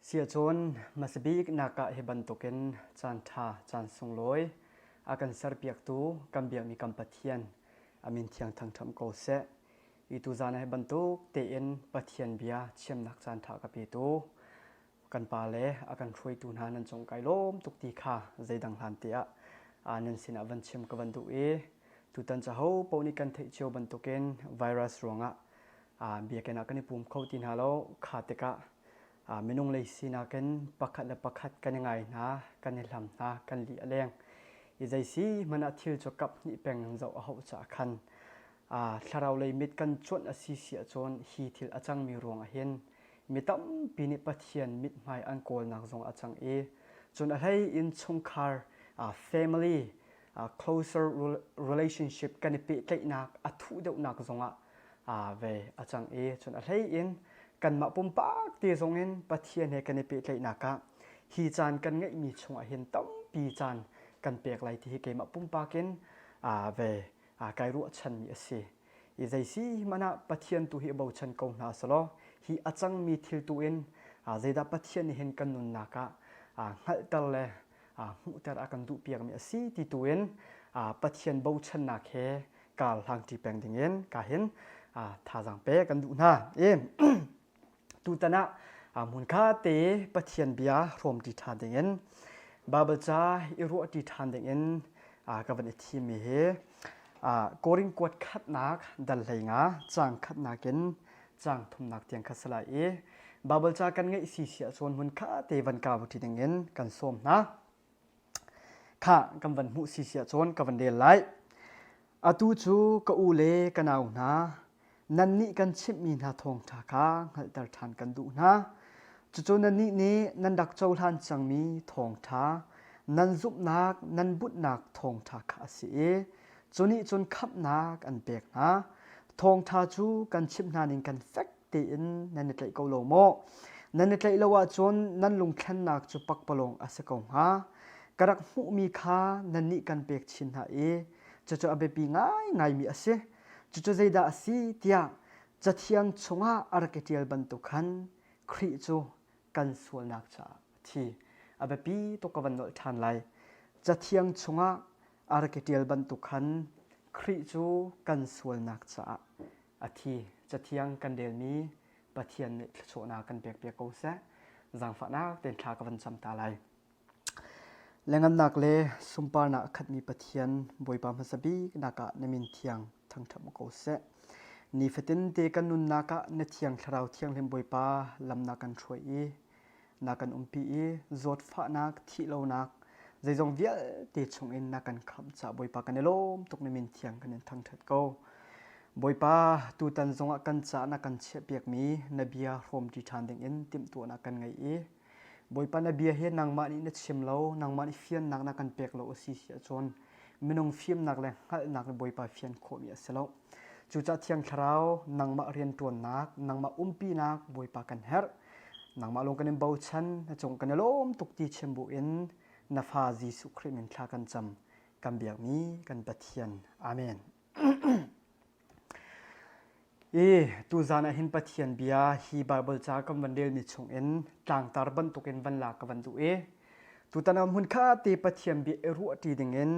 เสียจนมาสบีกนักเฮบันตุเกนจานทาจานทรงลอยอากันสารเปียกตูกัมเบียมีกัมปัทยันอามินเทียงทางทำโกเซอีตูจานเฮบันตุเตเอ็นปัทยันเบียเชื่อมนักจานทากับปีตูกันปาเลอากันช่วยตูนานันจงไกลล้มตุกตีขาใจดังหันเตียนันสินาวันเชื่อมกับวันตุตูตันจะหูปนิกันเทเชียวบันตุเกนไวรัสรวงเบียกันอากันปุ่มเข้าตีนฮาโลขาเตกะเมนุ่งเลยสินากันปักขัดและปักขัดกันยังไงนะกันในลำนะกันลีอะไรยังอีใจสิมันอาทิตย์จะกับนี่เป็นเจ้าเอาจากคันถ้าเราเลยมิดกันจนอาศิเสียจนฮีทิลอาจังมีรวงเห็นมิตั้มปีนิปัทเทียนมิดไม่อันโกลนักทรงอาจังจนอะไรอินชงคาร์family closer relationship กันในปีเล็กนักทุเดวนักทรงเวอาจังจนอะไรอินกันมาปุ่มปากตีทรงเห็นปัทเทียนให้กันในปีเล็กนักฮีจานกันไงมีชงเห็นตั้มปีจานกันเปียกไหลที่เกมาปุ่มปากินเวไกรัวชันมีสิอีใจสิมันปัทเทียนตัวฮีเบาชันกงนาสโลฮีอาจังมีทิลตัวเองใจดับปัทเทียนเห็นกันนุนนักหัดตะเลหูแต่อากันดูเปียกมีสิที่ตัวเองปัทเทียนเบาชันนักเฮกาลทางที่แปลงดิ่งเงินกาเห็นท่าจังเปกันดูนะตูตนะมุนค่าเตปัทเทียนเบียรวมที่ทานดิ่งเงินบาเบจ้าอิรัวที่ทานดิ่งเงินกับวันที่มีเฮกอริงกวดขัดนักดัลเลยงาจังขัดนักเงินจังทุ่มนักเตียงขัดสลายบาเบจ้ากันไงสิเสียส่วนมุนค่าเตวันกาวที่ดิ่งเงินกันส้มนะข้ากันวันมุสิเสียส่วนกันวันเดลไลตูจูก็อูเลกันเอานะนันนี่กันชิมมีนาทองทาค้าหัดดัลทานกันดูนะจู่ๆนันนี่นี้นันดักเจ้าทานจังมีทองทานันซุบนักนันบุดนักทองทาขาสีจนนี้จนขับนักอันเปียกนะทองทาจูกันชิมนานิงกันแฟกตีนนันในใจเกาโลโมนันในใจละว่าจนนันลุงแค่นักจูปักปลงอาศัยกงฮากระดักหูมีค้านันนี่กันเปียกชินหาจู่ๆอาเบปีง่ายมีอาศัยจู่ๆใจด่าสีเตียจะเทียงชงอาร์เกเตียลบันตุขันครีจูกันส่วนนักจ่าที่อาเบปีตกวันนอลทันไลจะเทียงชงอาร์เกเตียลบันตุขันครีจูกันส่วนนักจ่าที่จะเทียงกันเดลมีปะเทียนโชนากันเปียกเปียกกูเสจังฝันนักเดินทางกับวันจำตาไลแรงนักเลสุมปานักขัดมีปะเทียนบอยปามฮัสบีนักนมินเทียงทั้งทำกูเสนี่เฟตินเตกันนุนนักเนเทียงคราวเทียงเล่มบอยปาลำนักกันช่วยนักกันปีจดฟ้านักที่เรานักใจจงเวียเตชงอินนักกันขับจากบอยปากันในลมตกในมินเทียงกันในทั้งเถิดโกบอยปาตูตันจงกันจากนักกันเชียเปียกมีนเบียรวมที่ทานเด้งอินติมตัวนักกันไงบอยปานเบียเฮนางมานี่เนชิมเรานางมานี่เฟียนนักนักกันเปียกเราสิเสียจนมินงฟิมนักเลยนักบอยปาเฟียนโคมีเสลาจู่จัดเทียงคราวนางมาเรียนตัวนักนางมาปีนักบอยปากันเฮร์นางมาลงกันในเบาชันจงกันในลมตุกตีเชมบุอินนาฟาจิสุคริมินทากันจำกันเบียกมีกันปะเทียนอาเมนตูจานะหินปะเทียนเบียฮีบาเบิลจากัวันเดลมิชงเอ็นต่างตาร์บันตุกเอ็นวันลากวันดูตูตานามหุนค่าตีปะเทียนเบียรัวตีดิงเอ็น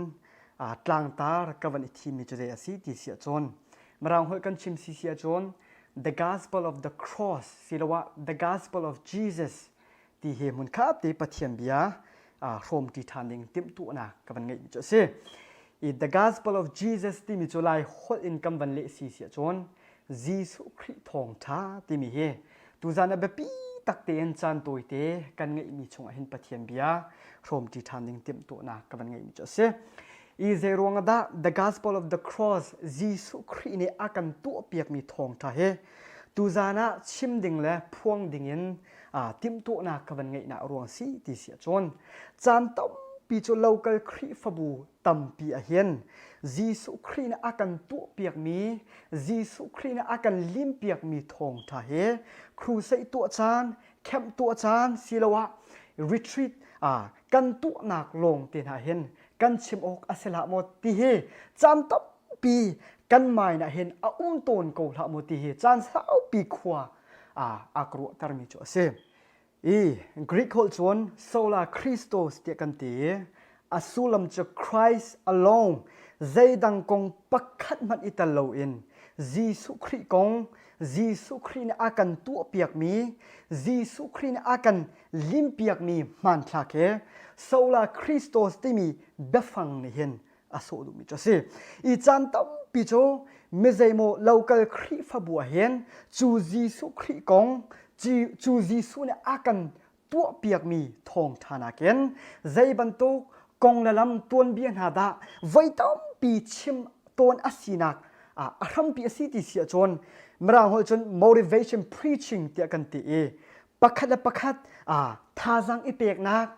ต่างตาร์กวันอิทีมิจุเดอสีตีเสียจนมาเราหัวกันชิมสีเสียจน the gospel of the cross สิละว่า the gospel of Jesus ที่เฮมุนค่าตีปะเทียนเบียรวมที่ทานดิงติมตัวนะกวันไงมิจุเสthe gospel of Jesus ที่มิจุไลฮอลอินกัมวันเลสีเสียจนจีสุคริทองท้าที่มีเฮตูจานะเบปีตักเตียนจานตัวเตกันไงมีชงเห็นปะเทียนเบียรวมที่ทานดิงเต็มตัวนะกันไงมีจะเสอีเจรวงดา the gospel of the cross จีสุคริเนี่ยอากันตัวเปียกมีทองท้าเฮตูจานะชิมดิ่งและพวงดิ่งเงินเต็มตัวนะกันไงนะรวงสีที่เสียจนจานต้มปีจนเราก็ครีฟบูตั้มปีเห็นจีสุครีนะอากันตัวเปียกมีจีสุครีนะอากันลิมเปียกมีทองท่าเฮครูใส่ตัวจานแคมตัวจานศิลวะรีทรีตกันตัวหนักลงเตียนเห็นกันชิมอกอาเซละโมติเฮจานต้มปีกันไม่นะเห็นต้นโกละโมติเฮจานสาวปีขวาอากรุตรมิจเซ Greek called chon sola Christos te kan ti asulam cho Christ alone zaidang kong pakhat man italo in Jisu Christ kong Jisu Christ na akan tu piak mi Jisu Christ na akan lim piak mi man thake sola Christos ti mi befang ni hin asodu mi cho se I chan tam pi cho mezemo local Christ fa bua hen chu Jisu Christ kong chu Jisu na akan tu piak mi thong thana ken zai ban tu kong la lam tuan bian ha da vai tam pi chim ton asinak aram pi asi ti sia chon mrang hol chon motivation preaching ti kan ti pakhat la pakhat thazang ipek nak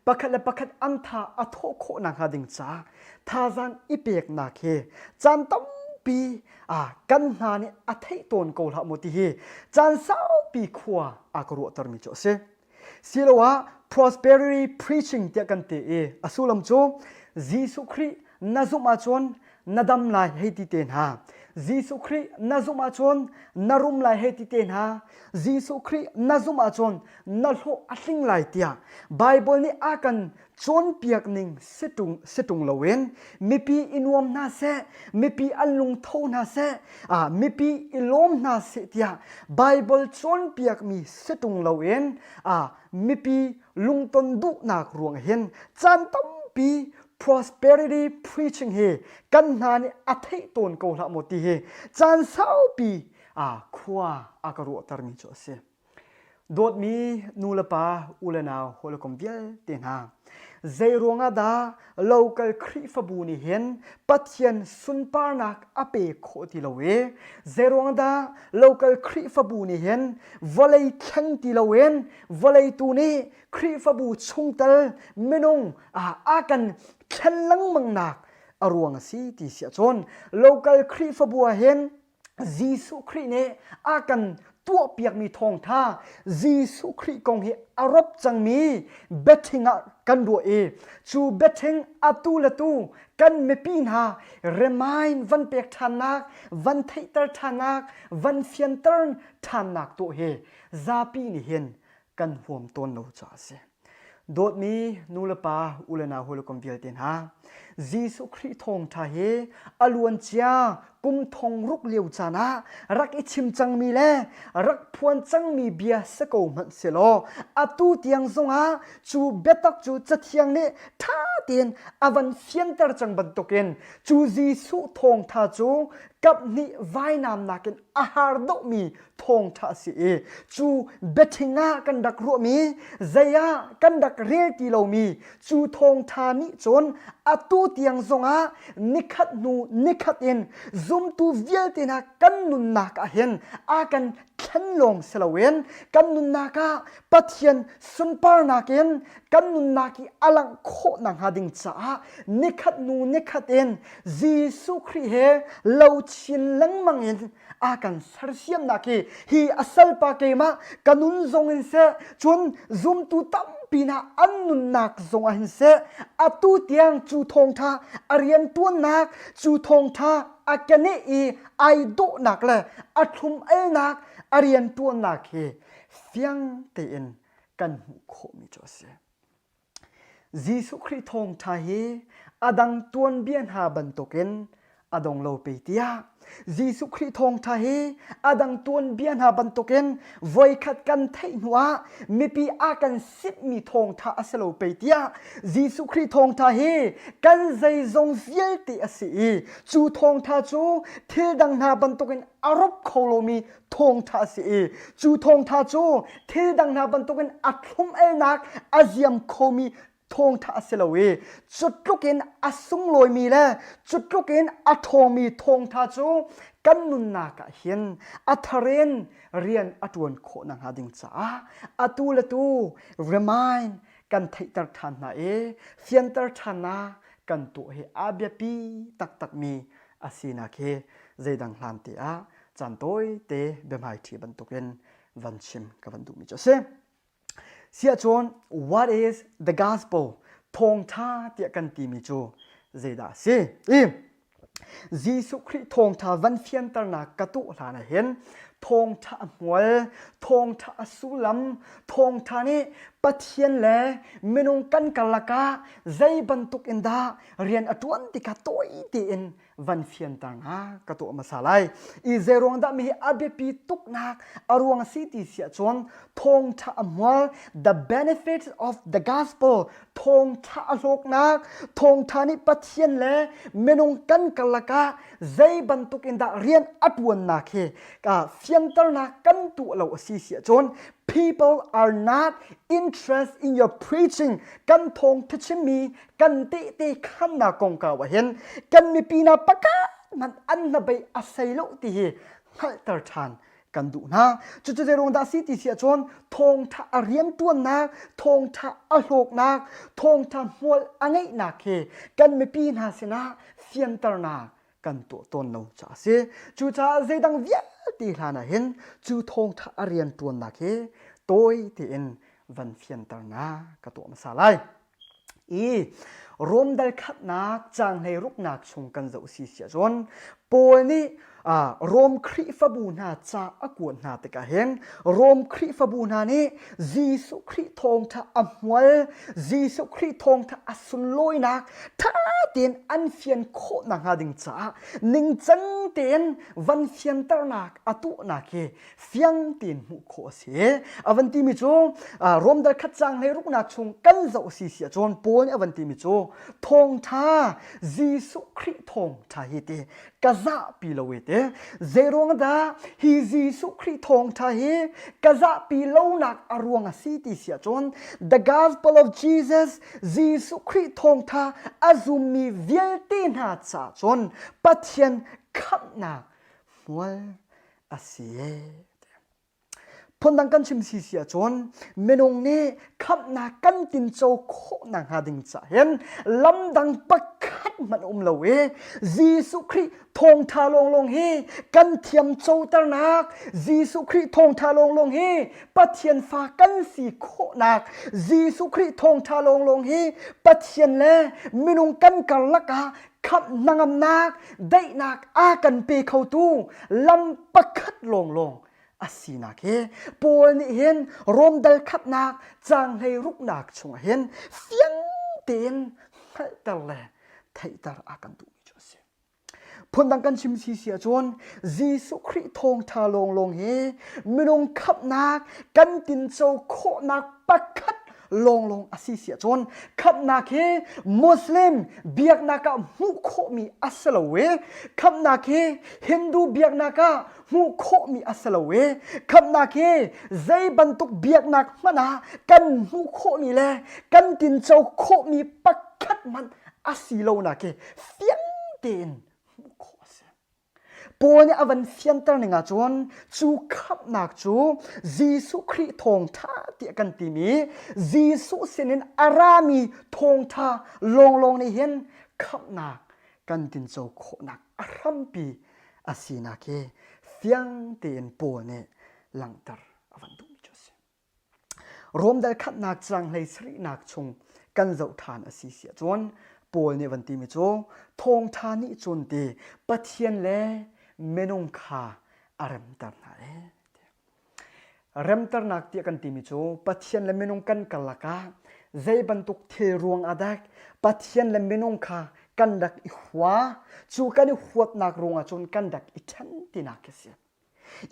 pakhat la pakhat antha atho kho na ha ding cha thazang ipek na khe chan tam pi kan na ni athei ton ko la mo ti hi chan sao pi khwa akro tar mi cho se silowa prosperity preaching te kan te asulam cho Jisu Christ nazuma chon nadam lai heti ten ha Jisu Christ nazuma chon narum lai heti ten ha Jisu Christ nazuma chon nalho asing lai tia Bible ni akan chon piak ning situng lowen mipi inwam na se mipi alung tho na se mipi ilom na se tia Bible chon piak mi situng lowen mipi lungton du nak ruang hen chan tam pi prosperity preaching he kan na ni athei ton ko la moti he chan sao pi khwa akaru tarmi cho se dot mi nulapa ulana holokom vial ten ha zaironga da local khrifabu ni hen pathian sunparnak ape khoti lowe zaironga da local khrifabu ni hen volei thang ti lowen volei tu ni khrifabu chungtal menong akan khanlang mangnak arwang si ti sia chon local khrifabu hen Jisu Christ ne akan tua piak mi thong tha Jisu Christ kong hi arop chang mi bethinga kan do chu bething atu la tu kan me pin ha remind van pek thanak van theitar thanak van fiantar thanak to he zapi ni hen kan huam ton no cha se dot mi nulapa ulana holokom vial ten ha Jisu Christ thong tha he aluan chia kum thong ruk liu chana rak ichim chang mi le rak phuan chang mi bia sako man selo atu tiang zonga chu betak chu chathiang ne tha ten avan fiantar chang ban token chu Jisu thong tha chu kap ni vai nam naken ahar do mi thong tha si chu bethinga kan dak ro mi zaya kan dak re ti lo mi chu thong tha ni chon atu tiang zonga nikhat in zum tu vial tina kan nun nak a hen akan khanlong selawen kan nun naka pathian sunpar naken kan nun naki alang kho nang hading cha nikhat en Jisu Christ he lo chin lang mangin akan sarsiam naki hi asal pa ke ma kanun zong in se chun zum tu tam pina annun nak zong a hin se atu tiang chu thong tha arian tuan nak chu thong tha akane ai do nak le athum el nak arian tuan nak he fiang te in kan hu kho mi cho se Jisu Christ thong tha he adang tuan bian ha ban token adong lo pe tia Jisu Christ thong tha he adang tuan bian ha ban token voi khat kan thei nuwa mipi akan sip mi thong tha aselo pe tia Jisu Christ thong tha he kan zai zong vial ti asi chu thong tha chu thil dang na ban token arop kholomi thong tha si chu thong tha chu thil dang na ban token athum el nak aziam khomi thong tha selawe chutlukin asung loi mi la chutlukin athomi thong tha chu kan nun na ka hian atharen rian atun kho nang hading cha atu la tu remind kan theitar than na fiantar thana kan to he abya pi tak mi asina khe zeidang hlan ti chan toi te bemai thi ban token vanchim ka van du mi cho se sia chon what is the gospel thong tha tia kan ti mi chu zeda se Giêsu Christ thong tha van phian tar na katu la na hen thong tha mual thong tha asulam thong tha ni pathian le menung kan kalaka zai bantuk inda rian atuan ti ka toi ti in van phian tar na katu masalai I zerong da mi abepi tuk nak aruang city sia chon thong tha mual the benefits of the gospel thong tha alok nak thong tha ni pathian le menung kan kalaka zai bantuk inda rian atuan na khe ka fiantar na kan tu lo si sia chon people are not interested in your preaching kan thong thachimi kan te khan na kong ka wa hen kan mi pina paka man an na bai asai lo ti hi hal tar than kan du na chu chu rong da si ti sia chon thong tha ariam tuan na thong tha alok na thong tha mol angai na khe kan mi pi na sina fiantar na kan to ton no cha se chu cha zai dang via ti hlana hen chu thong tha arian tuan na khe toi ti in van phian tar na ka to ma salai I rom dal khat nak chang hei ruk nak chung kan zo si sia chon pol ni rom khri fabu na cha akun na te ka hen rom khri fabu na ni Giêsu Christ thong tha amwal Giêsu Christ thong tha asun loi nak tha ten an phian kho na nga ding cha ning chang ten van phian tar nak atu na ke fiang tin mu kho se avanti mi chu rom dal khat chang hei ruk nak chung kan zo si sia chon pol ni avanti mi chu thong tha Giêsu Christ thong tha hi te kaza pi lo te zerong da hi Giêsu Christ thong tha hi kaza pi lo nak aruang si ti sia chon the gospel of Jesus Giêsu Christ thong tha azumi vial te na cha chon pathian khat na mual asie phondang kan chim si sia chon menong ne khap na kan tin chou kho na ha ding cha hen lamdang pakhat man lowe Giêsu Christ thong tha long he kan thiam chou tar nak Giêsu Christ thong tha long he pathian fa kan si kho nak Giêsu Christ thong tha long he pathian le menong kan kalaka khap nangam nak dai nak a kan pe khau tu lam pakhat long asina ke pol ni hen rom dal khat nak chang hei ruk nak chung hen fiang ten hal tar le thai tar akan tu cho se phondang kan chim si sia chon Giêsu Christ thong tha long he minong khap nak kan tin chou kho nak pakhat long asi sia chon khap nak he Muslim biak naka mu kho mi asalawe khap nak he Hindu biak naka mu kho mi asalawe khap nak he zai bantuk biak nak mana kan mu kho mi le kan tin chou kho mi pakhat man asilo na ke fiang ten mu kho se pol ni avan fian tar ninga chon chu khap nak chu Giêsu Christ thong tha ti kan ti mi Giêsu sinin arami thong tha long ni hen khap nak kan tin chou kho nak aram pi asina ke fiang ten pol ne langtar avan tu mi cho se rom dal khat nak chang hlei sri nak chung kan zo than asi sia chon pol ne van ti mi cho thong tha ni chon te pathian le menong kha aram tar na rem tar nak ti kan ti mi chu pathian le menong kan kalaka zai bantuk the ruang adak pathian le menong kha kan dak I hwa chu kan I huat nak ronga chon kan dak I than ti nak ke sia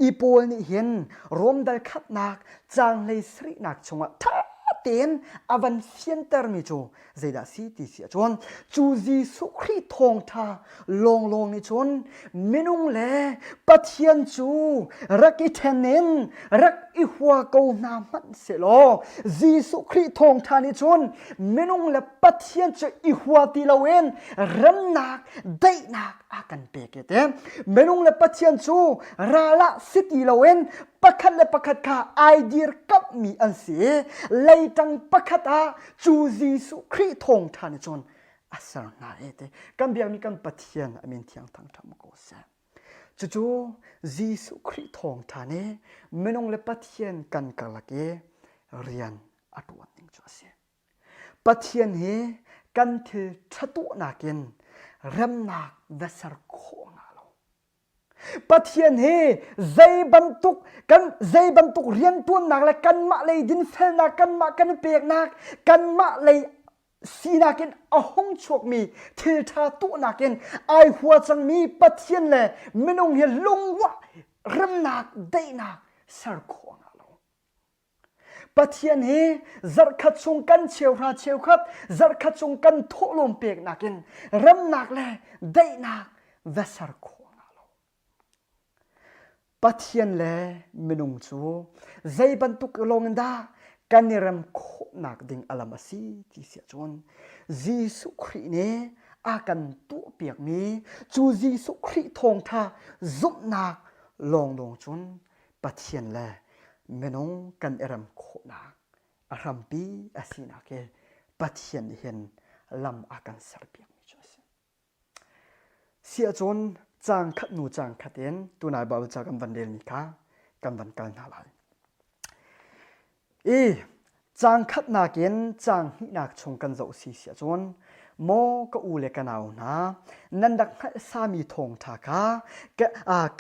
I pol ni hen rom dal khat nak chang lei sri nak chunga tha ten avan fian tar mi chu zaida si ti sia chon chu Giêsu Christ thong tha long ni chon menung le pathian chu rak I thenen rak I hwa ko na man se lo Giêsu Christ thong tha ni chon menung le pathian chu I hwa ti lawen ram nak dai nak akan pe ke te menung le pathian chu rala city lawen pakhat le pakhat ka idea kap mi an se leitang pakhata chu Giêsu Christ thong tha ni chon asar na ete kan biang mi kan pathian amin thiang thang tham ko sa chu Giêsu Christ thong tha ne menong le pathian kan kalake rian atuan ning cho se pathian he kan thil thatu nakin รำนักเวสร์โคงาโลปะเทียนเฮใจบรรทุกกันใจบรรทุกเรียนตัวนักและกันมาเลยดินเฟลนักกันมากันเปียกนักกันมาเลยสีนักินอาหงชวกมีทิลทาตุนักินไอหัวจังมีปะเทียนเลยไม่นงเฮลงวะรำนักได้นักสร์โคงาโลปะเทียนเฮจัดขัดชงกันเชียวราเชียวครับจัดขัดชงกันทุลมเปียกนักินรำนักเลยได้นักเวสร์โคปะเทียนเลยไม่นงจูใจบรรทุกลงดากันนิรำโคนักดิ่งอัลมาซีที่เสียจวนจีสุครีเนอากันตัวเปียกมีจูจีสุครีทงท่าจุบนักลงลงจนปะเทียนเลยไม่นงกันนิรำโคนักอารมปีอาศินักเกปะเทียนเห็นลำอากันสารเปียกมีจวนเสียจวนจางขัดหนูจางขัดเอ็นตัวนายบ่าวจากกันวันเดียมีค่ะกันวันกันอะไรจางขัดนาเกนจางหินักชงกันเจ้าสีเสียจวนโมก็อูเลกันเอานะนันดักสามีทงทากา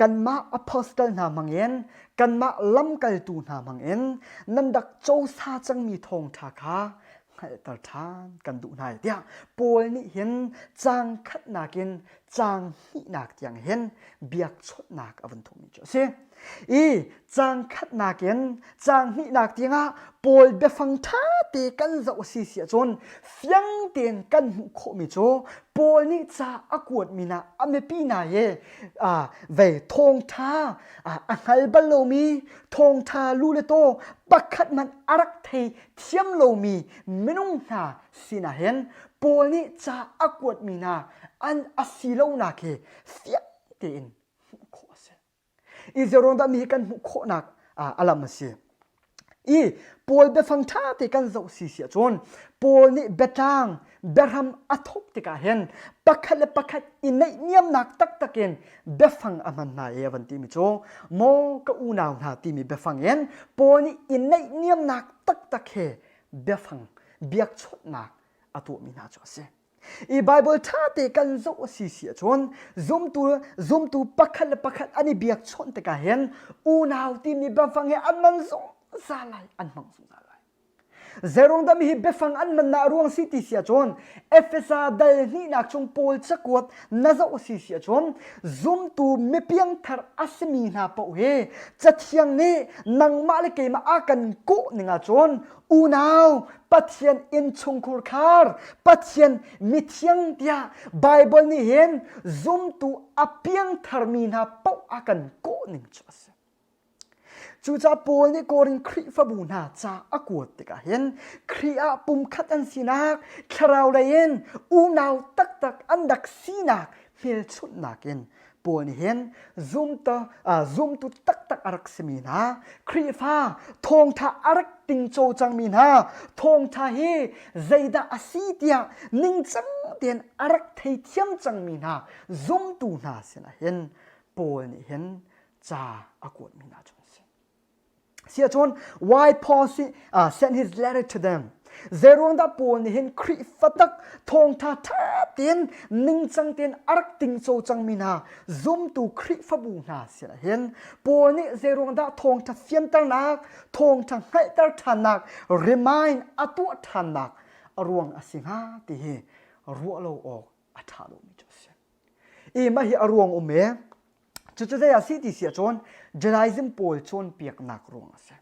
กันมาอพอสเตลนามังเอ็นกันมาล้ำกัลตูนามังเอ็นนันดักโจซาจังมีทงทากาให้ตัดทานกันดูนายเดียปวยนี่เห็นจางขัดนาเกนจางหินักอย่างเห็นเบียกชดนักอวันทุมีเจ้าสิจางขัดนาเกนจางหินักเตียงปวยเบฟังท่าเตกันเจ้าสีเสียจนเฟียงเตียนกันหุโคมิโจปวยนี่จะอากวดมีนาอเมปีนาเยเวทงท่าอังฮัลบัลโลมีทงท่าลูเลโตปักขัดมันอารักเทเทียมโลมีไม่นุ่งหาสินาเห็นปวยนี่จะอากวดมีนาอันอาศิโลนาเคเฟียงเตียนหุโคเซอีเจรงดามีกันหุโคนักอัลมาเซีปวยเบฟังท่าติกันเจ้าสีเสียจนปวยนี่เบตังเบรัมอัทบติกาเห็นปักขัดและปักขัดอินในเนียมนักตักตะเกนเบฟังอามันนายวันที่มิโจโมก็อูนาวนาที่มีเบฟังเห็นปวยนี่อินในเนียมนักตักตะเคเบฟังเบียกชดนักอตัวมีนาจอเซไบเบิลท่าเตกันโจสีเสียจนซุมตูปักขัดและปักขัดอันนี้เบียกชนติกาเห็นอูนาวที่มีเบฟังเห็นอันมันซุซาไลอันมังซุซาไลเจรงดามีเบฟังอันมันนาร่วงสิติเสียจนเอฟเอซาเดลนี่นักชงโพลชักวดนาจะโอสิเสียจนซุมตูไม่เพียงทาร์อัสมีนาปะเวจะเทียงนี้นังมาเลเกมาอากันกุนิงาจนอูนาวปัจเจียนอินชงคูร์คาร์ปัจเจียนมิเทียงเดียไบเบิลนี่เห็นซุมตูอเพียงทาร์มีนาปะอากันกุนิงจอสจูจ่าปวยนี่โกรินครีฟบูนาจ่าอากวดติกาเห็นครีอาปุ่มขัดอันสีนักคราวเลยเห็นอูนาวตักอันดักสีนักเมลชุดนักเห็นปวยนี่เห็นซุมตุตักอารักสมีนาครีฟ้าทงท่าอารักติงโจจังมีนาทงท่าเฮใจดาอาซีเตียนิ่งจังเตียนอารักเทียมจังมีนาซุมตูนาเสนาเห็นปวยนี่เห็นจ่าอากวดมีนาจงเสียจน why Paul sent his letter to them เจรวงดาปูนเห็นคริฟัตักทงท่าเตียนนิ่งจังเตียนอารักติงโจจังมีนาซุมตูคริฟบูนาเสียเห็นปูนี่เจรวงดาทงท่าเฟียนตานักทงท่าให้ตาทานัก remind อตัวทานักรวงอสิงหาตีเฮรัวเราออกอัฐาโลมิจเสียมาhi รวงอเมจุดๆยาสิติเสียจนจรายซิมโพลชนเปียกนักรวงเสีย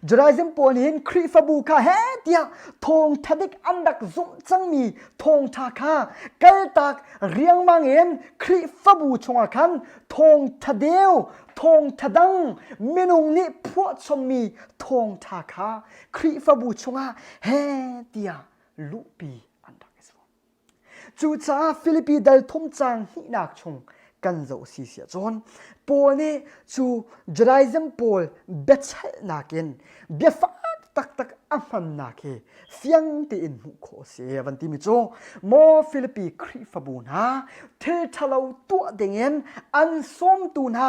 จรายซิมโพลเห็นคริฟบูคาเฮเตียทงทัดิกอันดักซุ่มจังมีทงทาคาเกลตักเรียงมังเอ็นคริฟบูชงอาคันทงทัเดียวทงทัดังเมนุงนี่พวกชมมีทงทาคาคริฟบูชงอาเฮเตียลุปีอันดักสวจูจ่าฟิลิปปีเดลทมจังหินักชงกันเจ้าสีเสียจนปวนี่จูจรายซิมโพลเบ็ดเชนักเอ็นเบียฟ้าตักอัมมันนักเฮเฟียงตีอินหุโคเสียวันที่มิโจโมฟิลิปปีคริฟบูนาเททะเลาตัวเดงเอ็นอันส้มตูนา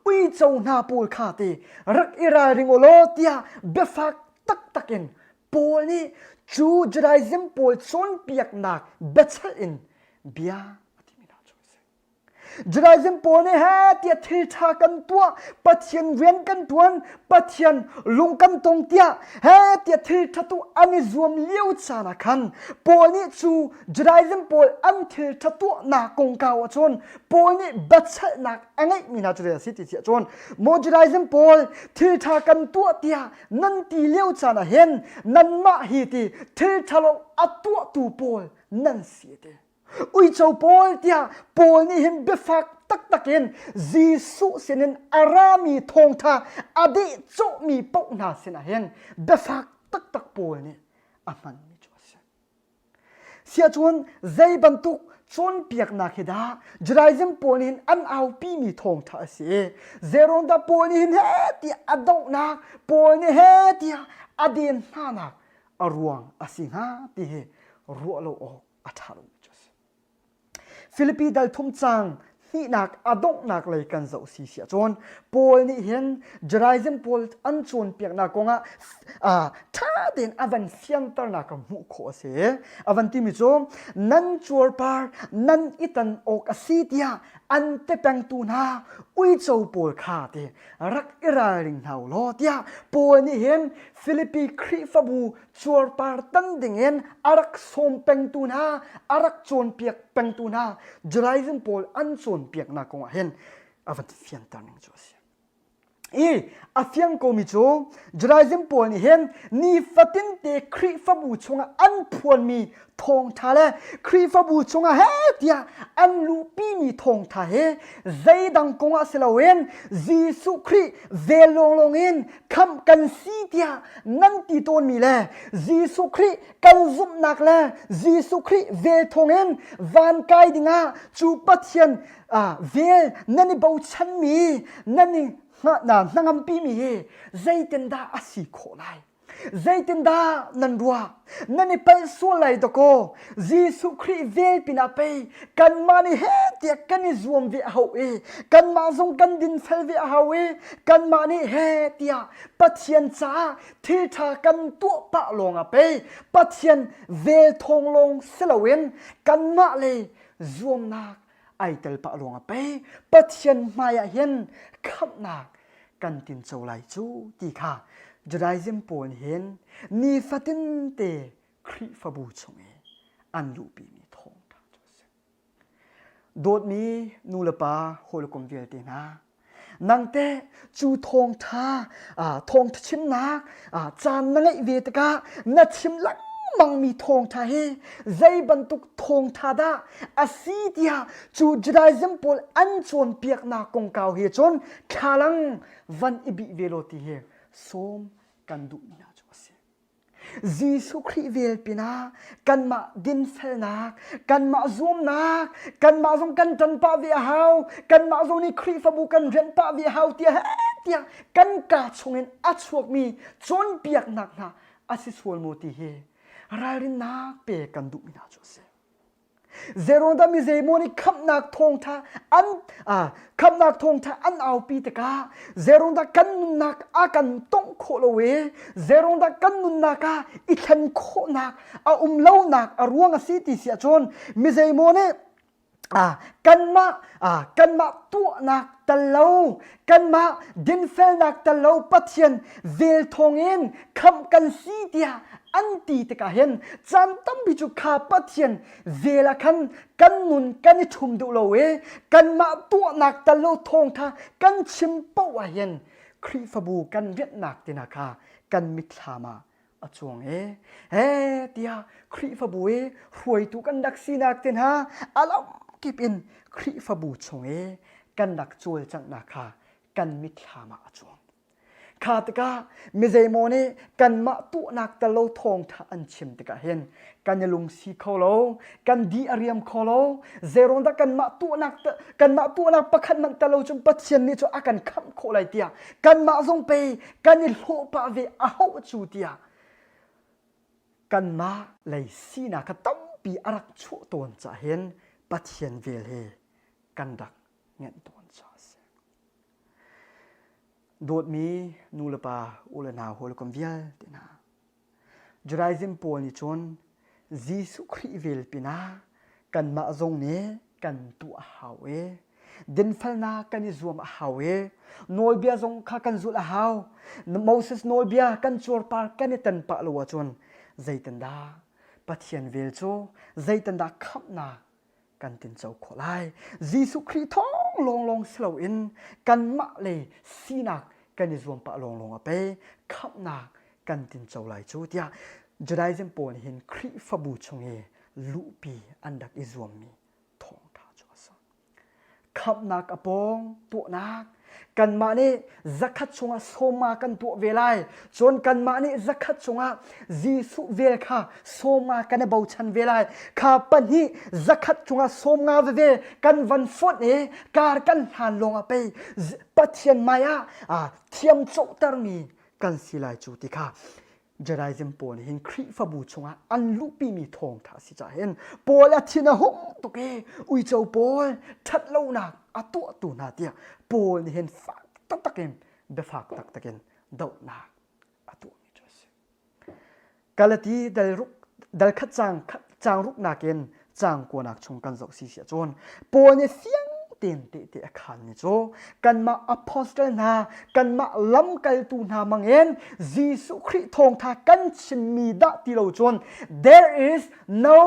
อุยเจ้านาปูลคาตีรักอิราริงโอโลเตียเบียฟ้าตักเอ็นปวนี่จูจรายซิมโพลชนเปียกนักเบ็ดเชอินเบีย จรายซิมโปนี่ฮะเตียทิลทากันตัวปัจเจียนเวียนกันตัวปัจเจียนลุงกันตรงเตียฮะเตียทิลทัตุอันนี้รวมเลี้ยวจานักขันโปนี่จูจรายซิมโปอันทิลทัตุนักกงกาวจนโปนี่บัดเชนักอันนี้มีนาจุเรียสิติเสียจนโมจรายซิมโปทิลทากันตัวเตียนั่นตีเลี้ยวจานะเห็นนั่นมาฮีตีทิลทาลงอัตัวตูโปนั่นเสียเตอุยเจ้าโปลเตียโปลนี่เห็นเบฟักตักเห็นจีสุเสนินอารามีทองทาอดีโจมีปกนาเสนาเห็นเบฟักตักโปลนี่อามันมีจวเสียจวนใจบรรทุกจนเปียกนักเฮดาจรายซิมโปลนี่อันเอาปีมีทองทาเสียเซรอนดาโปลนี่เห็นเฮตีอดอกนักโปลนี่เฮตีอดีนหานักอรวงอสิงหาตีเฮรัวโลออกอัฐารุฟิลิปปีดัลทุ่มจังนี่นักอดงนักเลยกันเจ้าสีเสียจนโปลนี่เห็นจรายซิมโปลอันชวนเปียกนักกงถ้าเดินอวันเฟียนตร์นักมุขเสียอวันที่มิจมนั่นจวบปาร์นั่นอิตันอกสีเดียอันเตปังตูนาอุยเจ้าโปลขาดรักอิราริงเฮาโลเดียโปลนี่เห็นฟิลิปปีคริฟบูจวบปาร์ตันดิ่งเห็นอารักสมปังตูนาอารักจวนเปียกปังตูนาจรายซิมโปลอันชวนเปียกนักกงเห็นอวันที่เฟียนตร์นึงจวบอาเฟียงโกมิโจจรายซิมโปนี่เห็นนี่ฟัตินเตคริฟบูชงอันพวนมีทองทาเลคริฟบูชงเฮเดียอันลูปีมีทองทาเฮใจดังกงอาเซลเวนจีสุคริเวลงเงินคำกันซีเดียนั่นตีตนมีเลจีสุคริกันซุบนักเลจีสุคริเวทงเงินวันไกดิงาจูปัทเทียนเวลนั่นนี่เบาชันมีนั่นนี่นั่งปีมีใจเต็นดาอาศิโคไลใจเต็นดานันรัวนั่นนี่เป็นส่วนไหลตะโกจีสุคริเวลปินาเปกันมานี่เฮเตียกันนี่รวมเวเอากันมาทรงกันดินเฟลเวเอากันมานี่เฮเตียปัจเจียนจ้าที่ทากันตัวปะลงเปปัจเจียนเวลทองลงเสลเวนกันมาเลยรวมนักไอเตลปะลงไปปัจเจียนมายาเห็นขับนักกันตินโจไลจูตีค่ะจรายซิมโปนเห็นนี่ฟัตินเตคริฟบูชงอันลูปีมีทองทาจสโดดมีนูลปาโฮลกมเวลเตนานังเตจูทองทาทองชิมนักจานนังไอเวตกานัดชิมลักมังมีทองทาเฮใจบรรทุกทองทาดาอาศิเดียจูจรายซิมโปลอันชวนเปียกนากงกาวเฮจนขาลังวันอิบิเวโลติเฮสมกันดุมินาจวเสจีสุคริเวลปินากันมาดินเฟลนักกันมาซุมนักกันมาซุมกันจันปาเวฮาวกันมาซุมนี่คริฟบูกันเรนปาเวฮาวเตียกันกาชงเงินอัชวกมีจนเปียกนักนะอาศิสวลโมติเฮรายรินนักเปกันดุมินาจเสเซโรนดามิเซโมนี่ขับนักทงทาอันขับนักทงทาอันเอาปีตกาเซโรนดากันนุนักอากันต้องโคโลเวเซโรนดากันนุนักอีขันโคนักเล่านักรวงสิติเสียจนมิเซโมนี่กันมาตัวนักตะเลากันมาดินเฟลนักตะเลาปัจเจียนเวลทองเงินคำกันซีเดียอันตีตะกาเห็นจำตั้มบิจุขาปัจเจียนเวลคันกันนุนกันชุมดุโลเวกันมาตัวนักตะเลาทองทากันชิมปะวะเห็นคริฟบูกันเวียดนักตินาคากันมิทามาจวงเตียคริฟบูรวยตุกันดักซีนักตินาอาลกิบอินคริฟบูชงกันดักจวลจังนาคากันมิทามาจวงขาตกามิเซโมนีกันมาตัวนักตะโลทองทาอันชิมตกาเห็นกันยลุงซีโคโลกันดีอาริยมโคโลเซโรนดากันมาตัวนักประคันมันตะโลจนปัจเจียนนี่จะอากันคำโคไลเตียกันมาทรงไปกันยิโลปาเวอาหูจูเตียกันมาเลยสีนักตั้มปีอารักชั่วตัวจะเห็นปัจเจียนเวลเฮกันดักเงี้ยตัวจะเสียโดดมีนูลปาอุลนาโฮลกมเวลเตนาจรายซิมโปนิชนจีสุคริเวลปินากันมาทรงเนกันตัวหาเว ดินฟัลนากันนิรวมหาวโนลเบียจงข้ากันจุลหาวโมเสสโนลเบียกันจวรปาร์กันตันปะลัวจนใจตันดาปะเทียนเวลโจใจตันดาขับนากันตินเจ้าขอไลยิสุคริท้องลงสลาวินกันมะเลยสีนักกันนิรวมปะลงอไปขับนากันตินเจ้าไหลจูเตียจะได้เจมปนเห็นคริฟบูชงลูปีอันดักอิจวมมีทองท่าจอสขับนักอปองตัวนักกันมาเนี่จักขัดชงะโซมากันตัวเวลัยจนกันมาเนี่จักขัดชงะจีสุเวลค่ะโซมากันเบาชันเวลัยข้าปัญหิจักขัดชงะโซมงาเวกันวันฟดการกันหันลงไปปัจเจียนมายาเทียมโจตรมีกันสิไลจูติค่ะจะได้เจมปนเห็นคริฟบูชงอันลูปีมีทองท่าสิจะเห็นปอลทินาหงตุกอุยเจ้าปอลทัดเล่านักตัวตูนาเตียปอลเห็นฝักตักเกนเบฝักตักเกนดาวนักตัวมีจสกาลตีดัลขัดจางรุกนักเกนจางกวนักชงกันจกสีเสียจนปอลเนี่ยเสียงเตียนเตะขันมิโจกันมาอพอสเตลนากันมาล้ำกัลตูนามังเอ็นยิสุคริทองทากันชิมีดะติโลจน there is no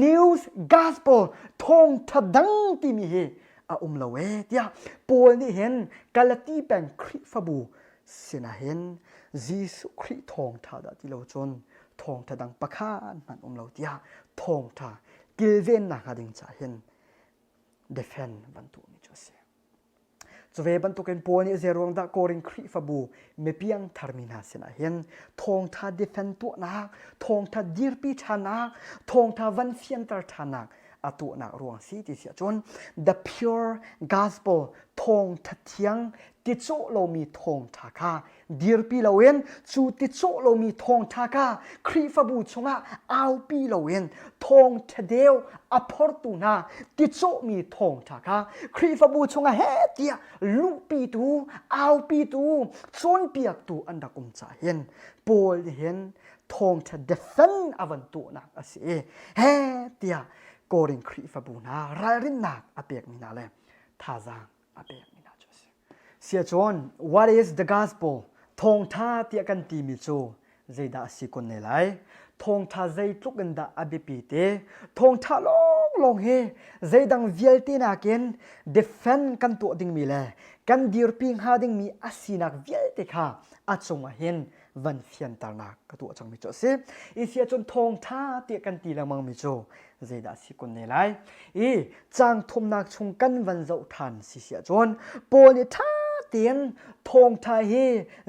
news gospel ทองทัดดังติมีเฮลาเวเตียปอลนี่เห็นกาลตีเป็นคริฟบูสินะเห็นยิสุคริทองทาดะติโลจนทองทัดดังปะคานมันลาเตียทองทากิลเวนนักดิงจะเห็นdefend บันทุมิจเสจเวบันทุกันปอนี่เจรวงดะโกริงคริฟบูเมเปียงทาร์มินาสินะเห็นทองทา defend ตัวนักทองทาดิรปีชานักทองทาวันเฟียนตาร์ชานักตัวนักรวงสีติเสียจน the pure gospel ทองทัดเทียงติโจโลมีทองทาคาดิรปีโลเวนจูติโจโลมีทองทาคาคริฟบูชงะเอาปีโลเวนทองทเดียวอพอร์ตูนาติโจมีทองทาคาคริฟบูชงะเฮเตียลูปีตูเอาปีตูจนเปียกตูอันดักจ่าเห็นปอลเห็นทองทเดฟันอวันตูนักอาศัยเฮเตียโกริงคริฟบูนาไรรินนักอเปียกมินาเลทาซังอเปียกเสียจวน what is the gospel ทองท่าเตียกันตีมิโจใจดาสิคนในไลทองท่าใจทุกันดาอบิปีเตทองท่าลงเฮใจดังเวียลตีนักเกน defend กันตัวดิ่งมีแลกันดีรพิงหาดิ่งมีอาศินักเวียลตีค่ะอาจงมาเห็นวันเฟียนตานักกตัวจังมิโจเสอีเสียจนทองท่าเตียกันตีละมังมิโจใจดาสิคนในไลจางทมนักชงกันวันเจ้าทันสิเสียจนปอนิท่าเตียนทองทาเฮ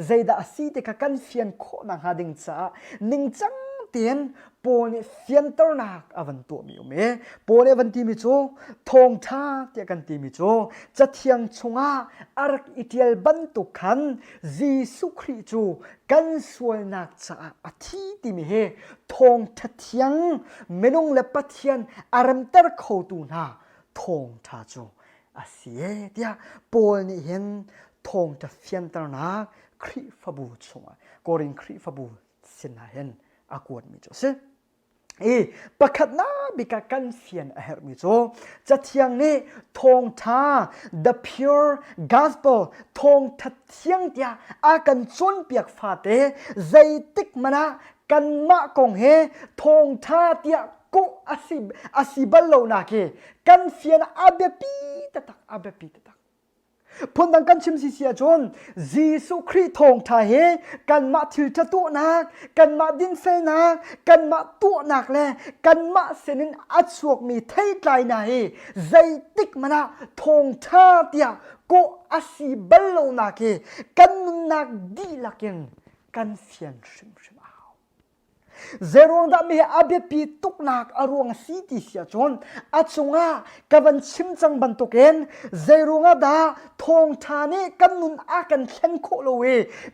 ใจดาสีเด็กกันเฟียนโคนังหาดิงจ้านิ่งจังเตียนปนเฟียนตอนักอวันตัวมีอยู่เมปนวันที่มิโจทองทาเตียกันที่มิโจจะเทียงชงอารักอิเทียลบันตุขันยิสุคริจูกันสวยนักจ้าอาทิติมีเฮทองทัดเทียงเมนุงเล็บเทียนอารมณ์เตอร์เข้าตูนาทองทาจูอาเสียเดียปนนี่เห็นทองจะเฟียนตระนักคริฟบูชงกอริงคริฟบูสินะเห็นอากวดมิโจเสประคัดน้าบิกากันเฟียนเฮร์มิโจจะเทียงนี่ทองท่า the pure gospel ทองทัดเทียงเดียอากันจนเปียกฟาเตใจติกมานะกันมะกงเฮทองท่าเดียกูอาศิบัลโลนาเกกันเฟียนอาเบปีตะตักอาเบปีตะตักพนดังกันชิมสิเสียจนยิสุคริทองทาเฮกันมาถือจะตัวนักกันมาดินเฟนักกันมาตัวนักแลกันมาเสนินอัดสวกมีเทยไกลนาเฮใจติกมานะทองทาเตียกูอาศิบัลโลนาเกกันนักดีลักเกนกันเฟียนชิมเจรวงดามีอาเบปีตุกนักอารวงสีติเสียจนอาจงากวันชิมจังบันตุกเอ็นเจรวงดาทองทานี่กันนุนอากันเข็นโคโลเว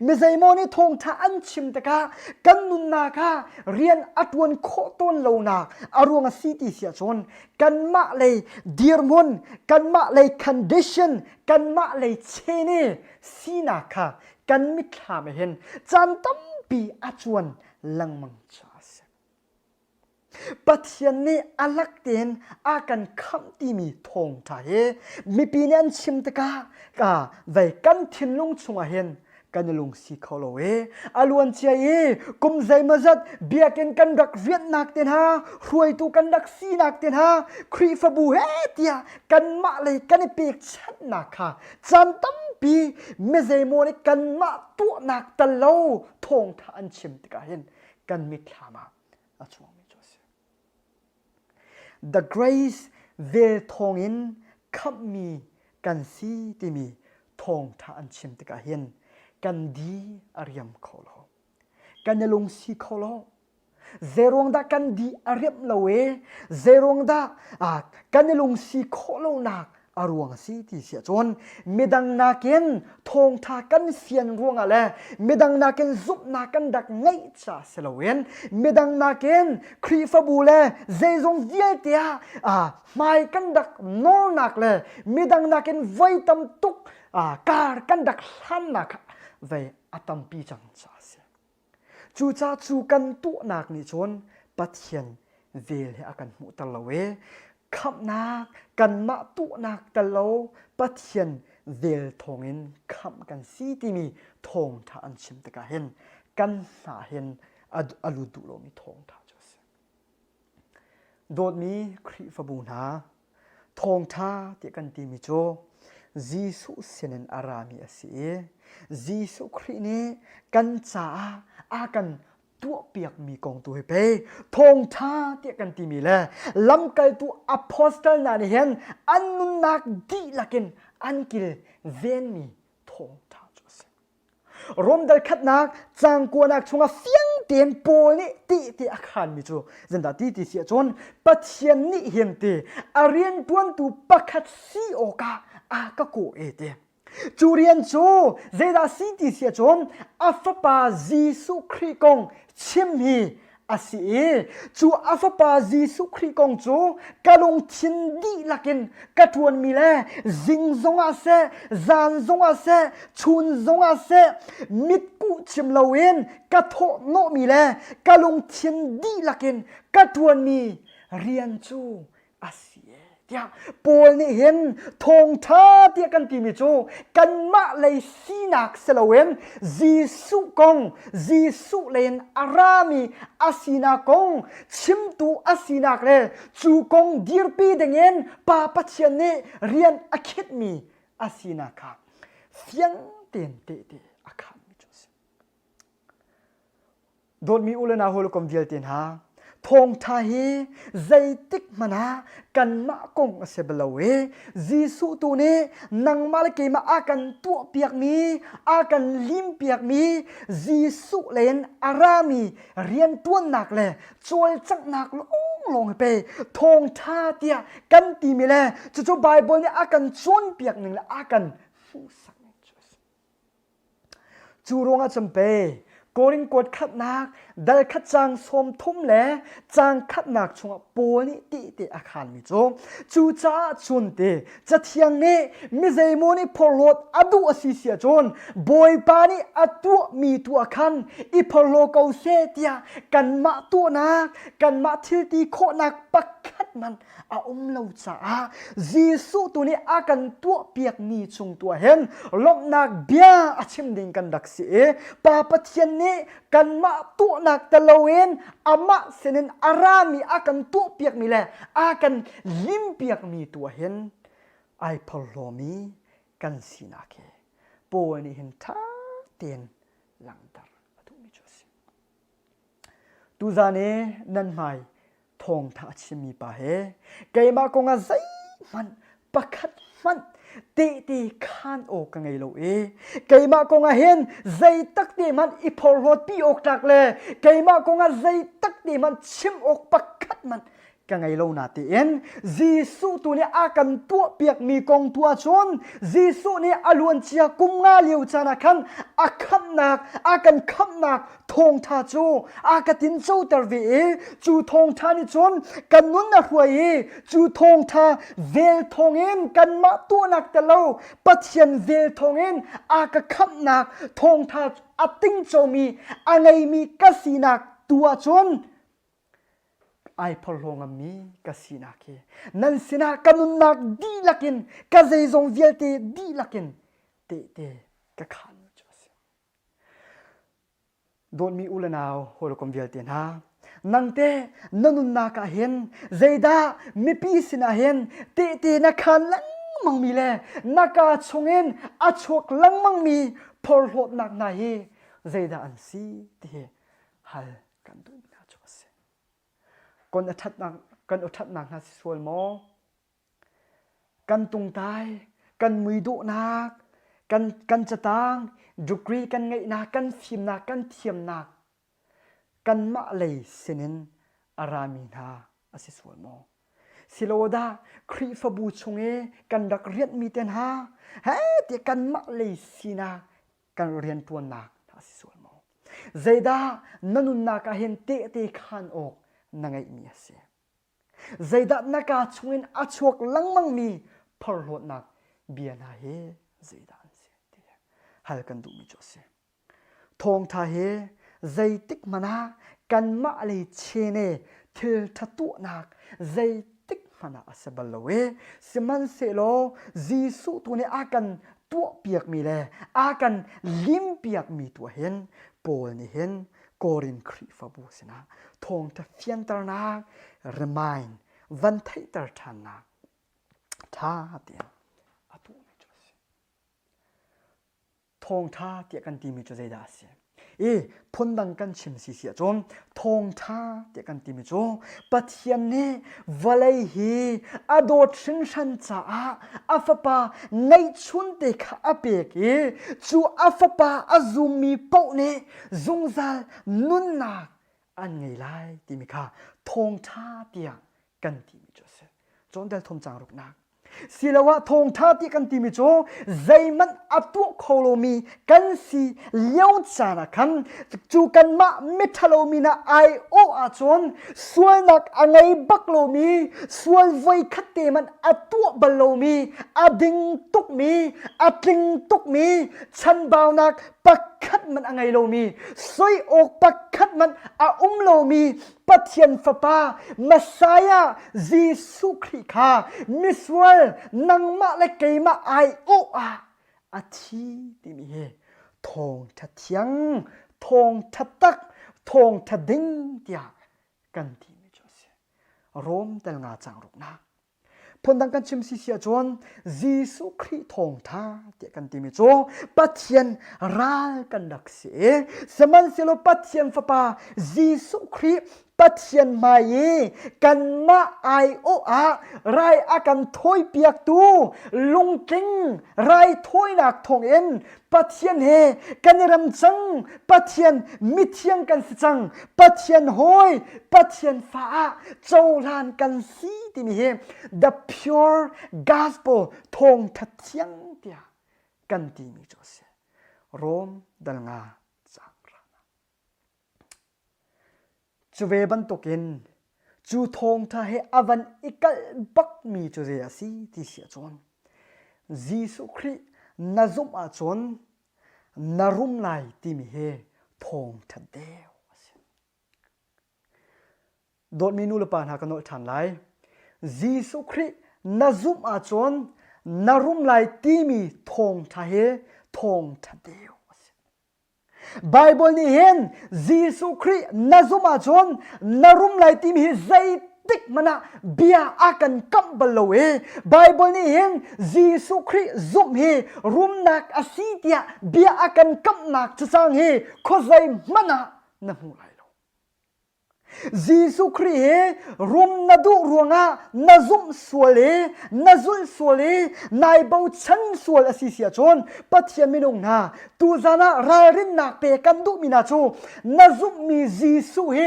มิใจโมนี่ทองทาอันชิมตะกากันนุนนาคาเรียนอัตวันโคต้นโลนักอารวงสีติเสียจนกันมาเลยดีร์มุนกันมาเลยคอนดิชันกันมาเลยเชนี่สีนาคากันมิถามเห็นจันตั้มปีอาจวนลังมังชาเส ปัจจัยนี้อลักเตียนอากันคำที่มีทงไทยมีปีนั้นชิมตะกาไว้กันทิ้งลงชงเห็นกันลงสีเขาโลเออลวนเชียกุมใจมาจัดเบียกันกันดักเวียนนักเตียนฮารวยตูกันดักสีนักเตียนฮาครีฟบูเฮเตียกันมาเลยกันเปีกชัดนักค่ะจันตั้มปีไม่ใจโมนี่กันมาตัวนักตะโลทงทานชิมตะกาเห็นกันมิถามาอาช่วงThe grace เวลทองอินคับมีกันซีที่มีทองทานชิมตะกาเห็นกันดีอาริยมขอลอกันยลงสีขอลอเจรวงดากันดีอาริยมลาเวเจรวงดากันยลงสีขอลอนักอารวงสีที่เสียจนไม่ดังนักเก็นทองทากันเสียนรวงอะไรไม่ดังนักเก็นซุปนักกันดักไงจ่าเสลเวนไม่ดังนักเก็นครีฟบูเลเจจงเดียเตียไม่กันดักนอนักเลยไม่ดังนักเก็นไว้ตำตุกการกันดักหันนักไว้อัตมปีจังจ่าเสียจูจ่าจูกันตุนักนี่ชนปัจเจียนเวลให้อากันมุตละเวขับนักกันมาตุนักตะโลปัจเจียนเวลทองเห็นคำกันซีที่มีทองทาอันชิมตะกาเห็นกันหาเห็นอลุดุโลมีทองทาจสโดดมีครีฟบูนาทองทาที่กันตีมิโจจีสุเซนนอารามีอาศัยจีสุครีนี้กันจ่าอากันตัวเปียกมีกองตัวให้ไปทงท่าเตียกันตีมีแลลำไกตัวอพอสเตลนานี่เห็นอันนุนักดีลักินอันกิลเวนมีทงท่าจุดรวมดัลขัดนักจางกวนักชงเฟียงเตียนโปนี่ตีอาคารมิจูจันดาตีเสียจนปัจเจียนนี่เห็นตีอาเรียนตัวนตูปักขัดซีโอกาอากะโกเอเตจูเรียนโจเจดาซีติเสียจนอัฟปาจีสุครีกงชิมฮีอาศัยจูอัฟปาจีสุครีกงโจกะลงทินดีลักินกะทวนมีแลจิงซงอาเซจานซงอาเซชุนซงอาเซมิดกุชิมลาเวนกะโทโนมีแลกะลงทินดีลักินกะทวนมีเรียนจูอาศัยปวลนี่เห็นทงท่าเตียกันตีมิโจกันมาเลยสีนักเสลเวนจีสุกงจีสุเลนอารามีอาศินากงชิมตูอาศินักเลจูกงดีร์ปีเดงเงินปาปัจเจเนเรียนอาคิดมีอาศินักเฟียงเตียนเตอาคารมิโจโดนมีอุลนาโฮลกอมเดียลเตียนฮาทงทาเฮใจติกมานากันมากงเสบลาเวจีสุตูเนนังมาลเกมาอากันตัวเปียกมีอากันลิมเปียกมีจีสุเลนอารามีเรียนตัวหนักเลยจวยจักหนักลงไปทงทาเตียกันตีมีเลยจู่ๆไบเบิลเนี่ยอากันจวนเปียกหนึ่งและอากันฟูสักจูรงอาจำเปโกริงกดขัดนักดัลขัดจางสมทุ่มแหลจางขัดนักชงปูนี่ตีอาคารมิโจจูจ้าจุนเตจะเทียงเนมิเซโมนี่พอลดอดูอสิเสียจนบอยปานี่อตัวมีตัวคันอีพอลเกาเซเตียกันมาตัวนักกันมาทิลตีโคนักปักขัดมันอาเลาจ้าจีสุตัวนี้อากันตัวเปียกมีชงตัวเห็นลบนักเบียอาชิมดิงกันดักเสียปาปะเทียนนี้กันมาตัวนักตะลเวนอามาเสนนอารามีอากันตัวเปียกมีแลอากันลิมเปียกมีตัวเห็นไอพอลมีกันสินาเคโปนี่เห็นท่าเตียนหลังตาตุมิจสิตูจานีนั่นไม่ทองท่าชิมีปะเฮเกยมากงอาใจมันปักขัดมันตีขานโอกังไงโลเอเกยมากงอาเห็นใจตักตีมันอีพอลดปีอกตักเลยเกยมากงอาใจตักตีมันชิมอกปักขัดมันกังไงโลนาตีเอ็นจีสุตัวนี้อากันตัวเปียกมีกองตัวชนจีสุนี้อลวนเชียกุมงาเลียวจานักันอาคับนักอากันคับนักทงทาจูอากตินโจตรเวจูทงทานิจนกันนุนนักหวยจูทงทาเวลทงเอ็นกันมาตัวนักตะโลปัจเจียนเวลทงเอ็นอากคับนักทงทาอติงโจมีอะไรมีกสีนักตัวชน ไอพอลงมีกสินาเคนันสินากันุนักดีลักินกะเจซงเวียลเตดีลักินเตเตกะขันจอสโดนมีอุลนาวโฮโลคอมเวียลเตนานังเตนันุนักเห็นเจดามีปีสินาเห็นเตเตนักขันลังมังมีเลนักชงเอ็นอชวกลังมังมีพอลโหดนักนาเฮเจดาอันซีเตฮัลกันดูนาจอสกันอุทัดนักนาสิสวลโมกันตุงตายกันมือดุนักกันจะตางดุกรีกันไงนักกันฟิมนักกันเทียมนักกันมาเลยเสนินอารามีนาอสิสวลโมสิโลดาครีฟบูชงเอกันดักเรียนมีเตนฮาเฮ้ที่กันมาเลยสินากันเรียนตัวนักอสิสวลโมเจดานันุนักเห็นเตขันออกนังไงมีเสียใจดับนักชงเงินอาชวกลังมังมีพอลโหดนักเบียนาเฮใจดันเสียฮัลกันดูมิจอเสียทองทาเฮใจติกมานากันมาเลยเชเนทิลทัตุนักใจติกมานาอาศัยบลเวสิมันเสโลจีสุตัวนี้อากันตัวเปียกมีแลอากันลิมเปียกมีตัวเห็นโปลนี่เห็นกอรินครีฟบูสินะทองทะเฟียนตระนักremind วันไทยตระทันนักท่าเตียนอาตุมิจอสทองท่าเตียกันตีมิจอใจดาเสียพ้นดังกันชิมสีเสียจนทองท่าเตียกันตีมิจอปัทยันเนวะเลยฮีอโดดชิงชันจ้าอัฟปาในชุนเตคอาเปกจูอัฟปาอาซูมีเป้าเนจงซาลนุนนักอันไงไล่ที่มีค่าทงท่าเตียกันที่มีโจเซจนเดลทมจางรุกนักสิลาวะทงท่าเตียกันที่มีโจใจมันอัตุโคโลมีกันสีเลี้ยวจานะคันจูกันมาเมทัลโลมีนะไอโออาจนส่วนนักอันไงบักโลมีส่วนไวคัตเตมันอัตุบลโลมีอดิงตุกมีอดิงตุกมีฉันบ่าวนักปักคัดมันอันไงโลมีสวยอกปักคัดมันอาโลมีปัทยันฟปามาสายาจีสุคริคามิสวลนังมาเลเกมาไอโออาทีที่มีเฮทองทัดยังทองทัดตักทองทัดดิ้งเตียกันที่มีจอเสโรมเตลงาจังรุกนักพนดังกันชิมสิเสียจวนจีสุคริทองท่าเตียกันที่มีโจปัทยันรากันดักเสสมันเซโลปัทยันฟปาจีสุคริปัทยันมาเยกันมาไอโอไรอากันถอยเปียกตูลุงกิงไรถอยนักทองเอ็นปัทยันเฮกันรำจังปัทยันมิเทียงกันสิจังปัทยันหอยปัทยันฟ้าเจ้าลานกันสีที่มีเฮ the pure gospel ทองทัดยังเดียกันที่มีโจเซโรมดัลงาจูเวบันตกินจูทงท่าเฮอวันอิกลบักมีจูเรียสีที่เสียจวนจีสุครินาซุมอาจวนนารุมไลที่มีเฮทงทัดเดียวโดดมีนูลปานหากันโนทันไลจีสุครินาซุมอาจวนนารุมไลที่มีทงท่าเฮทงทัดเดียวไบเบิลนี่เห็นจีสุครินาซุมาจนนารุมไลติมีใจติกมันเบียอากันกับบลเวไบเบิลนี่เห็นจีสุคริซุมเฮรุมนักอาศิเตียเบียอากันกับนักจะสร้างเฮขอใจมันนะหูไลจีสุคริเฮรุมนาดูรวงนาซุมสวเลนาซุลสวเลนายเบาชันสวลอสิเสียจนปัทยามินงนาตูจานะรารินนักเปกันดูมินาโจนาซุมมีจีสุเฮ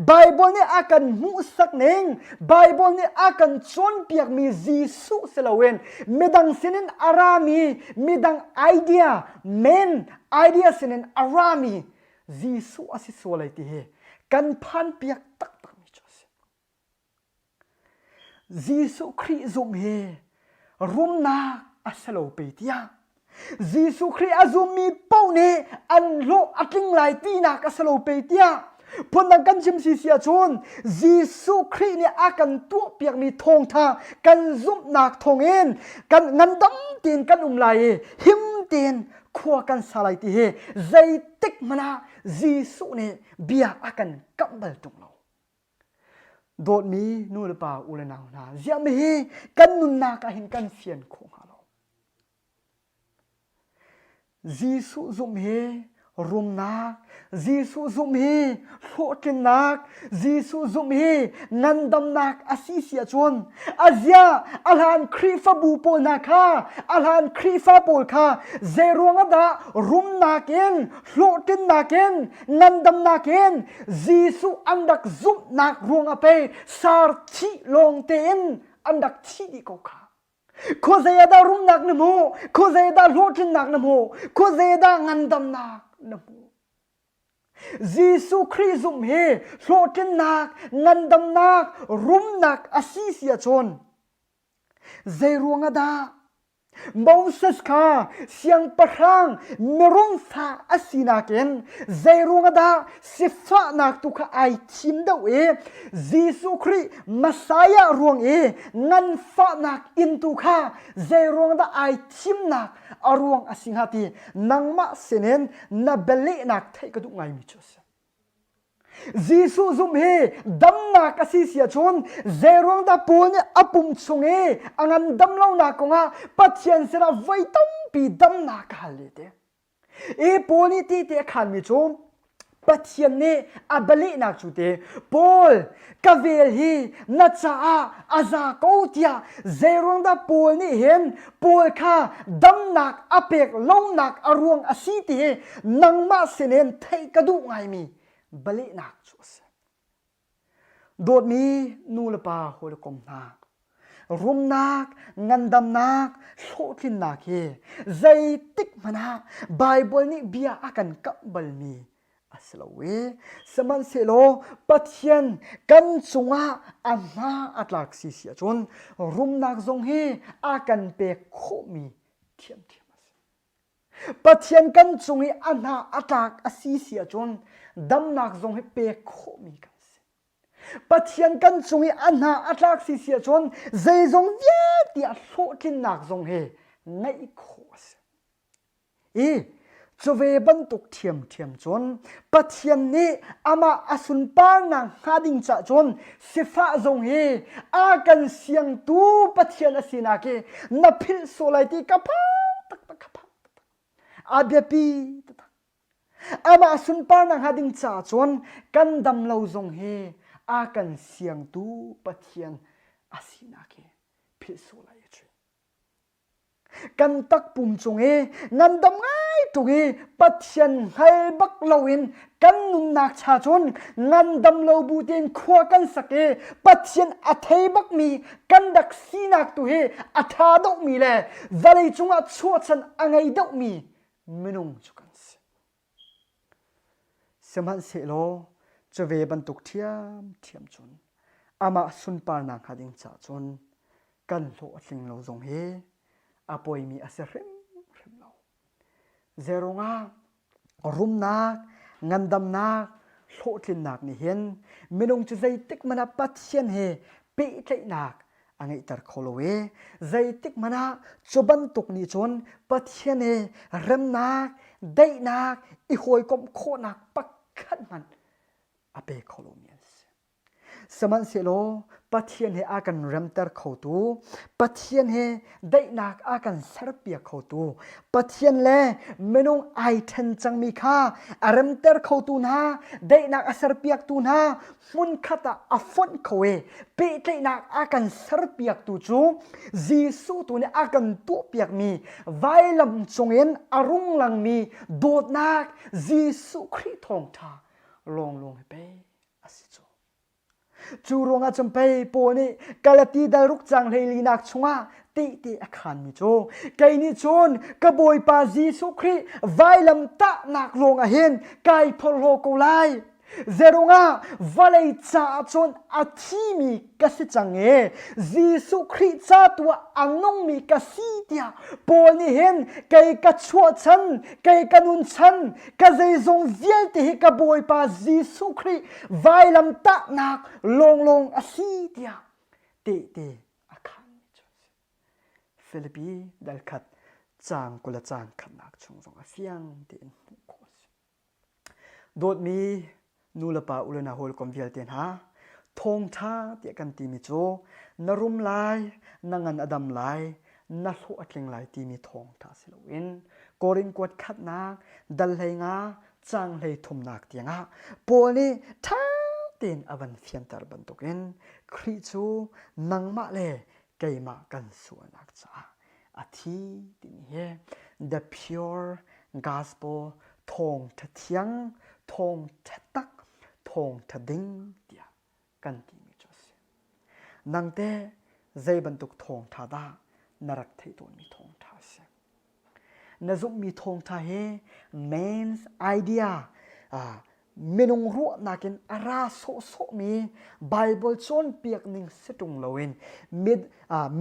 ไบเบิลเนี่ยอากันมุสักเนงไบเบิลเนี่ยอากันจนเปียกมีจีสุเสลาเวนไม่ดังเสนินอารามีไม่ดังไอเดียเมนไอเดียเสนินอารามีจีสุอสิสวลติเฮกันพันเปียกตักมิจอสจีสุคริซุมเฮรุมนาอัสโลเปติยาจีสุคริอาซุมมีเป้าเนอันโลอัติงไลตีนักอัสโลเปติยา พนังกันชิมซีเสียชนยิสุคริเนี่ยอากันตัวเปียกมีทงทากันซุ่มหนักทงเอ็นกันงันดำตีนกันไหลหิมตีนขัวกันสลายตีเฮใจติกมานายิสุเนี่ยเบียอากันกับบลตรงเราโดดมีนู่นหรือเปล่าอุลนาวนาเสียไม่เฮกันนุนนากันเห็นกันเฟียนคงหาเรายิสุซุ่มเฮรุมนักยิสุซุมเฮโลกินนักยิสุซุมเฮนันดำนักอาศิเสียชนอาเซียอัลฮันครีฟาบูโปนักาอัลฮันครีฟาโปลคาเจรวงดารุมนักเองโลกินนักเองนันดำนักเองยิสุอันดักซุมนักรวงอเปสาร์ชีลงเตนอันดักชีดิโกคาโคเซยดารุมนักนโมโคเซยดาโลกินนักนโมโคเซยดางันดำนักนโมยิสุคริสต์เฮโลกินนักงันดำนักรุมนักอาศิเสียชนเจรวงดาโมเสสคาเสียงประคังเมรุงฟาอาศินักเองเจรวงดาสิฟ้านักตุกไอทิมดาวยิสุคริมาสายารวงงันฟ้านักอินตุกาเจรวงดาไอทิมนักอารวงอาศิงหาตีนังมาเสนนนับเบลนักไทยกระดุไงมิชสยิสุซุมเฮดำนักอาศิเสียชนเจรวงดาปูนอปุ่มชงอังันดำเล่านักกงาปัจเจียนเสนาไว้ต้มปีดำนักฮัลเลเตปูนี่ตีเตขันมิชมปัจเจียนเนอับลินักจุเตปอลกาเวลฮีนัชอาอาซาโกเตียเจรวงดาปูนี่เห็นปอลคาดำนักอเปกเล่านักอารวงอาศิเตนังมาเสนนไทยกระดุไงมีบลินักชัวร์โดดมีนูลปาโหดกมนักรุมนักงันดำนักโลกินนักเฮใจติกมานาไบเบิลนี่เบียอากันกับบลมีอัสลาเวสมันเซโลปัทยันกันสุงาอันนาอัตลักษิเสียจนรุมนักทรงเฮอากันเปกโคมีเทียมปัจเจียนกันจงให้อันหาอัตลักอาศิเสียจนดำนักจงให้เปกโคมีกันสิปัจเจียนกันจงให้อันหาอัตลักอาศิเสียจนใจจงเวียดที่โลกินนักจงให้ในโคสิจะเวบันตุกเทียมจนปัจเจียนนี้อามาอสุนปานังหาดิ่งจะจนสิฟ้าจงให้อากันเสียงตูปัจเจียนอาศินักนับพิลโซไลตีกับพักตักอาเบียปีอามาสุนปานังหาดิ่งจ่าจนกันดำเราจงเฮอากันเสียงตูปะเทียนอาศินักพิสูลายจุกันตักปุ่มจงเฮงันดำง่ายตุเฮปะเทียนให้บักเราเห็นกันนุนนักชาจนงันดำเราบูเตนขัวกันสักปะเทียนอัฐบักมีกันดักสีนักตุเฮอัฐาดอกมีแลวะเลยจงอัดชัวชันอังไงดอกมีไม่นุ่งจุกันสิสมันเสโลจะเวบันตุกเทียมจนอามาสุนปานังหาดิ่งจ่าจนกันโลสิงเราจงเฮอาปอยมีอาเซริมเราเจรงารุมนักงันดำนักโลทินนักนี่เห็นไม่นุ่งจะใจติกมันปัจเจียนเฮปีใจนักอังไงตัดโคโลเวใจติกมันจุบันตุกนี่จนปัจเจียนเฮเริ่มนักได้นักอีหอยกมโคนักปักขันมันอาเปโคโลเมียสสมันเสโลปัจเจียนเฮอากันเริ่มตัดเข้าตูปัจเจียนเฮได้นักอากันสารเปียเข้าตูปัจเจียนเล่ไม่นุ่งไอเทนจังมีค่าอารมณ์เตอร์เข้าตูนะได้นักสารเปียตูนะมุนขัดอาฟอนเขาเปียได้นักอากันสารเปียตูจูจีสูตัวนี้อากันตัวเปียกมีไวลำจงเอ็นอารุงลังมีโดดนักจีสูคริทองทาลงให้ไปอาศิโจจูรงอาจำไปปนี่กาลตีดารุกจังเลยลีนักชงาตีอาคารมิโจไกนี่จนกบอยปาจีสุครีไวลำตะนักลงอาเห็นไกพอโลโกไล zerunga valei cha chon athimi kasichange Jesu Christ cha tua anong mi kasitia poni hen kai ka chua chan kai kanun chan ka zeizong vial te hi ka boy pa Jesu Christ vailam ta nak long asitia te akhan Philippi dal khat chang kula chang khanak chung zong afiang te ko dot mi nulapa ulana hol konvial ten ha thong tha te kan ti mi cho narum lai nangan adam lai na hlo atling lai ti mi thong tha siloin korin kwat khat nak dal henga chang lei thum nak tianga poli tha ten avan fian tar ban token khri chu nangma le keima kan su nak cha athi tin he the pure gospel thong tha thiang thong tha tak thong tha ding tia kan ti mi cho se nangte zai ban tuk thong tha da narak thei ton mi thong tha se nazuk mi thong tha he men's idea minung ru nakin ara so mi bible chon piak ning setung loin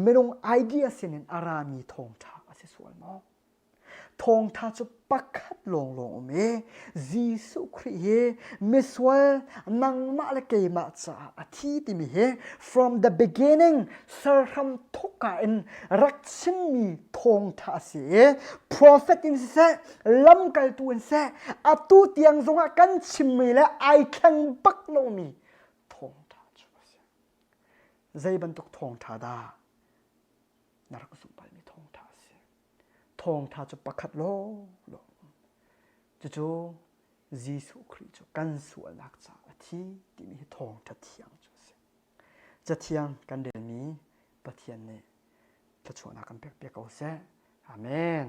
minung idea sinin ara mi thong tha ase sual mo thong tha chu pakhat long me Jesu Christ he miswal nangma le keima cha athi ti mi he from the beginning sarham thoka in rakchin mi thong tha se prophet in se lam kal tu in se atu tiang zonga kan chim mi le ai khang bak lo mi thong tha chu se zai ban tok thong tha da narak su pal mi thong tha se thong tha chu pakhat lo chu Jesu Christ chu kan su alak cha athi ti mi thong tha thiang chu se cha thiang kan de mi pathian ne ta chona kan pek pek au se amen